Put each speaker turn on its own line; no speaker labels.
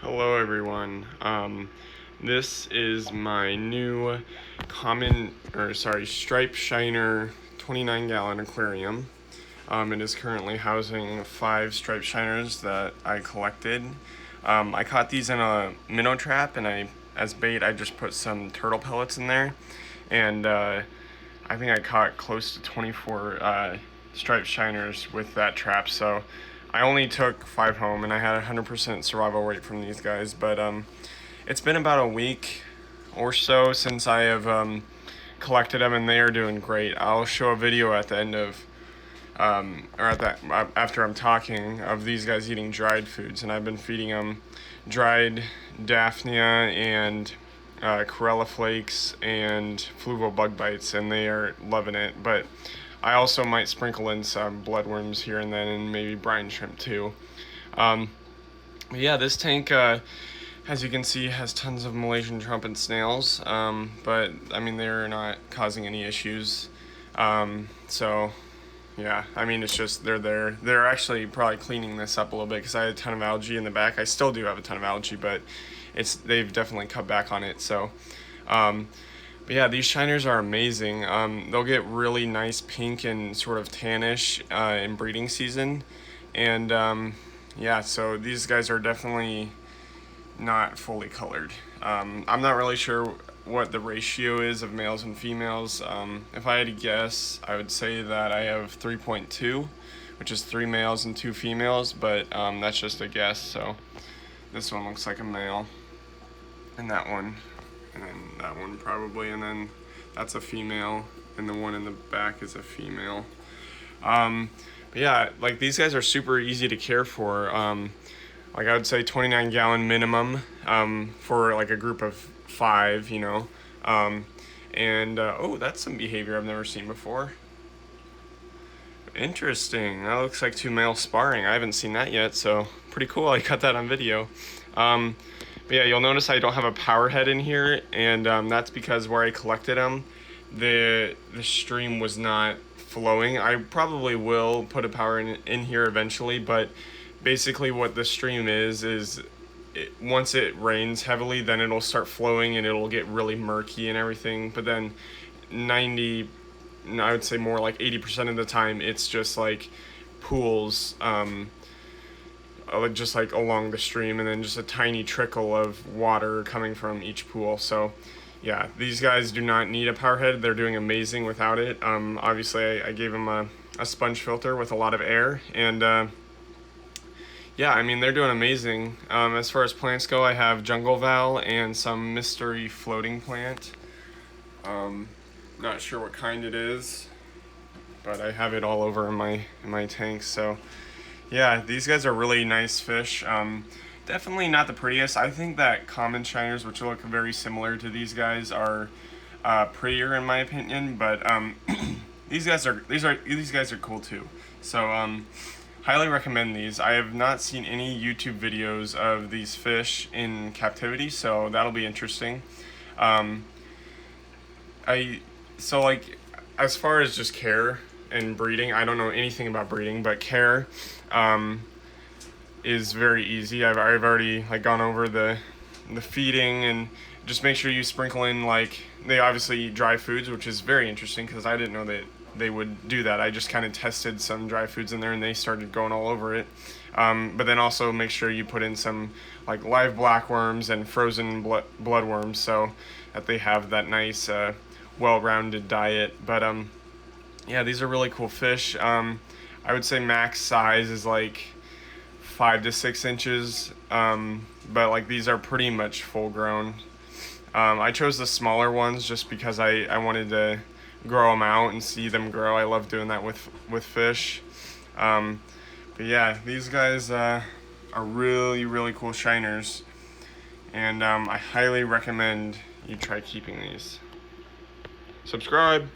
Hello everyone. This is my new stripe shiner 29-gallon aquarium. It is currently housing 5 striped shiners that I collected. I caught these in a minnow trap, and as bait, I just put some turtle pellets in there, and I think I caught close to 24 striped shiners with that trap. So I only took 5 home, and I had 100% survival rate from these guys. But it's been about a week or so since I have collected them, and they are doing great. I'll show a video at the end of, after I'm talking, of these guys eating dried foods, and I've been feeding them dried Daphnia and Corella flakes and fluval bug bites, and they are loving it. But I also might sprinkle in some bloodworms here and then, and maybe brine shrimp too. Yeah, this tank, as you can see, has tons of Malaysian trumpet snails, but I mean, they're not causing any issues. So yeah, I mean, it's just they're there. They're actually probably cleaning this up a little bit because I had a ton of algae in the back. I still do have a ton of algae, but they've definitely cut back on it. So but yeah, these shiners are amazing. They'll get really nice pink and sort of tannish in breeding season. And yeah, so these guys are definitely not fully colored. I'm not really sure what the ratio is of males and females. If I had to guess, I would say that I have 3.2, which is 3 males and 2 females, but that's just a guess. So this one looks like a male, and that one, and then that one probably, and then that's a female, and the one in the back is a female. But yeah, like, these guys are super easy to care for. Like, I would say 29-gallon minimum for like a group of 5, you know. Oh, that's some behavior I've never seen before. Interesting. That looks like 2 males sparring. I haven't seen that yet, so pretty cool. I got that on video. But yeah, you'll notice I don't have a power head in here, and that's because where I collected them, the stream was not flowing. I probably will put a power in here eventually, but basically what the stream is once it rains heavily, then it'll start flowing and it'll get really murky and everything. But then I would say more like 80% of the time, it's just like pools, just like along the stream, and then just a tiny trickle of water coming from each pool. So yeah, these guys do not need a power head. They're doing amazing without it. Obviously I gave them a sponge filter with a lot of air, and yeah, I mean, they're doing amazing. As far as plants go, I have jungle val and some mystery floating plant. Not sure what kind it is, but I have it all over in my tanks. So yeah, these guys are really nice fish. Definitely not the prettiest. I think that common shiners, which look very similar to these guys, are prettier in my opinion. But these guys are cool too. So highly recommend these. I have not seen any YouTube videos of these fish in captivity, so that'll be interesting. So like, as far as just care and breeding, I don't know anything about breeding, but care is very easy. I've already like gone over the feeding, and just make sure you sprinkle in, like, they obviously eat dry foods, which is very interesting because I didn't know that they would do that. I just kind of tested some dry foods in there, and they started going all over it. But then also make sure you put in some like live blackworms and frozen bloodworms, so that they have that nice well-rounded diet. But yeah, these are really cool fish. I would say max size is like 5 to 6 inches, but like, these are pretty much full grown. I chose the smaller ones just because I wanted to grow them out and see them grow. I love doing that with fish. But yeah, these guys are really, really cool shiners, and I highly recommend you try keeping these. Subscribe.